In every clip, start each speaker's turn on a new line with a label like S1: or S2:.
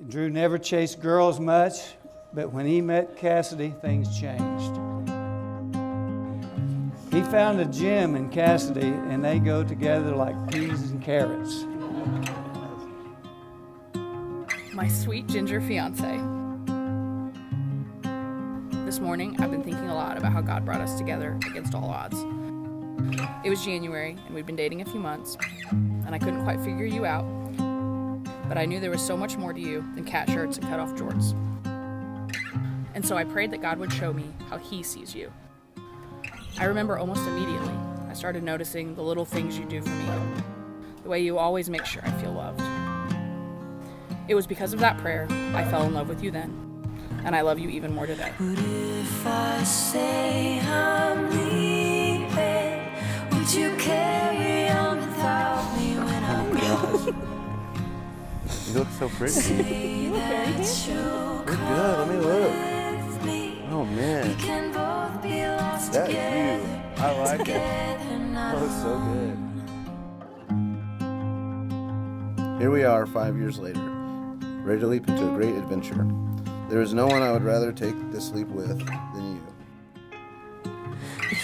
S1: Drew never chased girls much, but when he met Cassidy, things changed. He found a gym in Cassidy, and they go together like peas and carrots.
S2: My sweet ginger fiance. This morning, I've been thinking a lot about how God brought us together against all odds. It was January, and we'd been dating a few months, and I couldn't quite figure you out, but I knew there was so much more to you than cat shirts and cut-off jorts. And so I prayed that God would show me how He sees you. I remember almost immediately, I started noticing the little things you do for me, the way you always make sure I feel loved. It was because of that prayer I fell in love with you then, and I love you even more today.
S3: What if I say I'm leaving? Would you carry on without me when I'm gone?
S4: You look so pretty.
S3: Say that you'll
S4: You're good. Let me look.
S3: with me.
S4: Oh
S3: We
S4: man,
S3: can both be lost
S4: that
S3: together.
S4: is you. I like it.
S3: Together, not
S4: That looks so
S3: alone.
S4: good. Here we are 5 years later, ready to leap into a great adventure. There is no one I would rather take this leap with than you.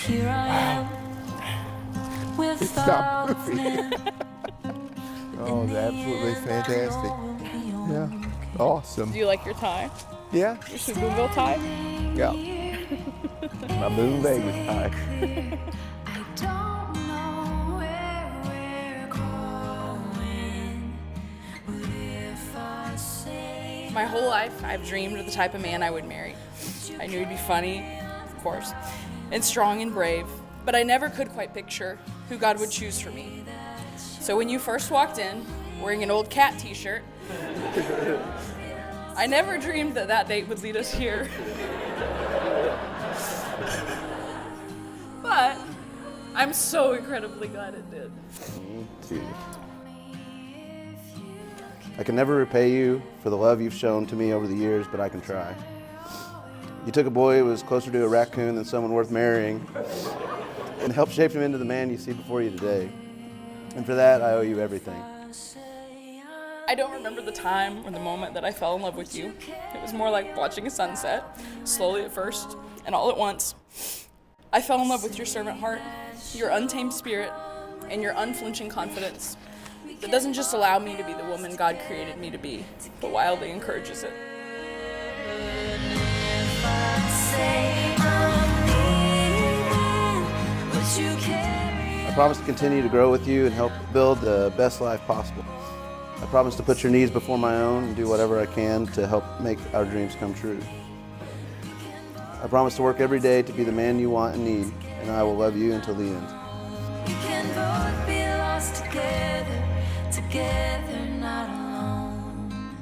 S3: Here I am without men.
S5: Oh, it's absolutely fantastic. Yeah, awesome.
S2: Do you like your tie?
S5: Yeah,
S2: Your Superville tie?
S5: yeah. My Boone Vegas tie.
S3: I don't know where we're going. What if I say
S2: My whole life, I've dreamed of the type of man I would marry. I knew he'd be funny, of course, and strong and brave, but I never could quite picture who God would choose for me. So when you first walked in, wearing an old cat t-shirt, I never dreamed that that date would lead us here. But I'm so incredibly glad it did.
S4: Me too. I can never repay you for the love you've shown to me over the years, but I can try. You took a boy who was closer to a raccoon than someone worth marrying and helped shape him into the man you see before you today. And for that, I owe you everything.
S2: I don't remember the time or the moment that I fell in love with you. It was more like watching a sunset, slowly at first, and all at once. I fell in love with your servant heart, your untamed spirit, and your unflinching confidence that doesn't just allow me to be the woman God created me to be, but wildly encourages it.
S3: if I say I'm leaving? Would you carry
S4: I promise to continue to grow with you and help build the best life possible. I promise to put your needs before my own and do whatever I can to help make our dreams come true. I promise to work every day to be the man you want and need, and I will love you until the end.
S3: We can both be lost together, together, not alone.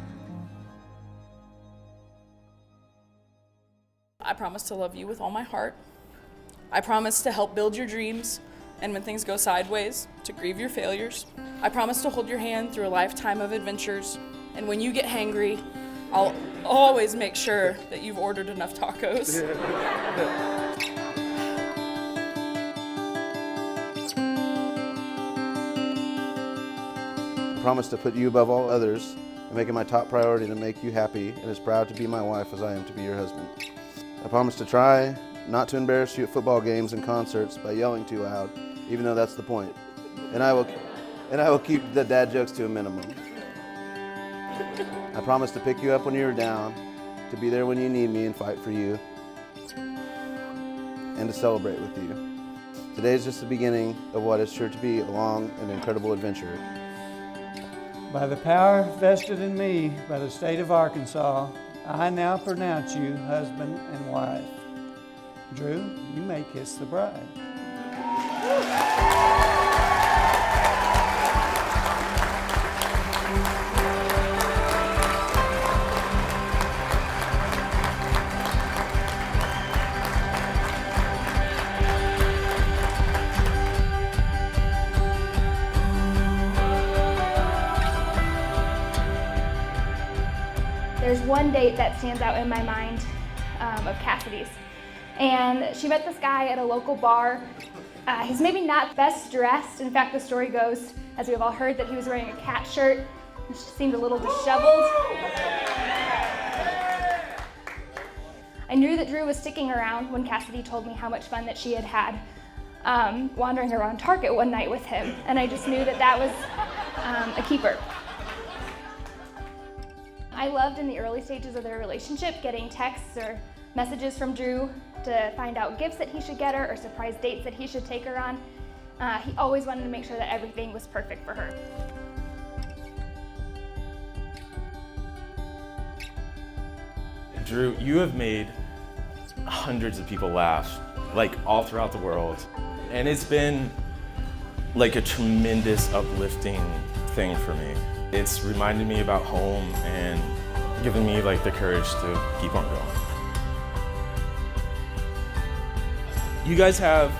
S2: I promise to love you with all my heart. I promise to help build your dreams, and when things go sideways, to grieve your failures. I promise to hold your hand through a lifetime of adventures, and when you get hangry, I'll always make sure that you've ordered enough tacos.
S4: I promise to put you above all others and make it my top priority to make you happy and as proud to be my wife as I am to be your husband. I promise to try not to embarrass you at football games and concerts by yelling too loud, even though that's the point. And I will keep the dad jokes to a minimum. I promise to pick you up when you're down, to be there when you need me and fight for you, and to celebrate with you. Today is just the beginning of what is sure to be a long and incredible adventure.
S1: By the power vested in me by the state of Arkansas, I now pronounce you husband and wife. Drew, you may kiss the bride.
S6: There's one date that stands out in my mind of Cassidy's. And she met this guy at a local bar. He's maybe not best dressed. In fact, the story goes, as we've all heard, that he was wearing a cat shirt She seemed a little disheveled. I knew that Drew was sticking around when Cassidy told me how much fun that she had had wandering around Target one night with him, and I just knew that that was a keeper. I loved in the early stages of their relationship getting texts or messages from Drew to find out gifts that he should get her or surprise dates that he should take her on. He always wanted to make sure that everything was perfect for her.
S7: Drew, you have made hundreds of people laugh, like all throughout the world. And it's been like a tremendous uplifting thing for me. It's reminded me about home and given me like the courage to keep on going. You guys have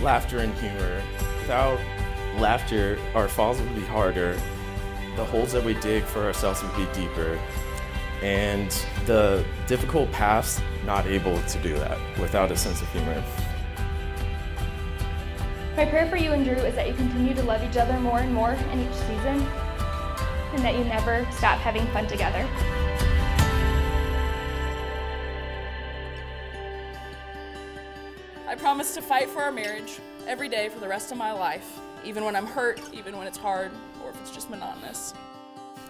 S7: laughter and humor. Without laughter, our falls would be harder. The holes that we dig for ourselves would be deeper. And the difficult paths, not able to do that without a sense of humor.
S6: My prayer for you and Drew is that you continue to love each other more and more in each season, and that you never stop having fun together.
S2: I promise to fight for our marriage every day for the rest of my life, even when I'm hurt, even when it's hard, or if it's just monotonous.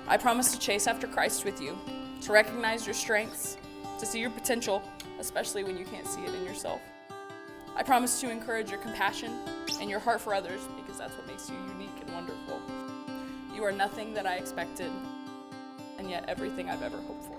S2: I promise to chase after Christ with you, to recognize your strengths, to see your potential, especially when you can't see it in yourself. I promise to encourage your compassion and your heart for others, because that's what makes you unique and wonderful. You are nothing that I expected, and yet everything I've ever hoped for.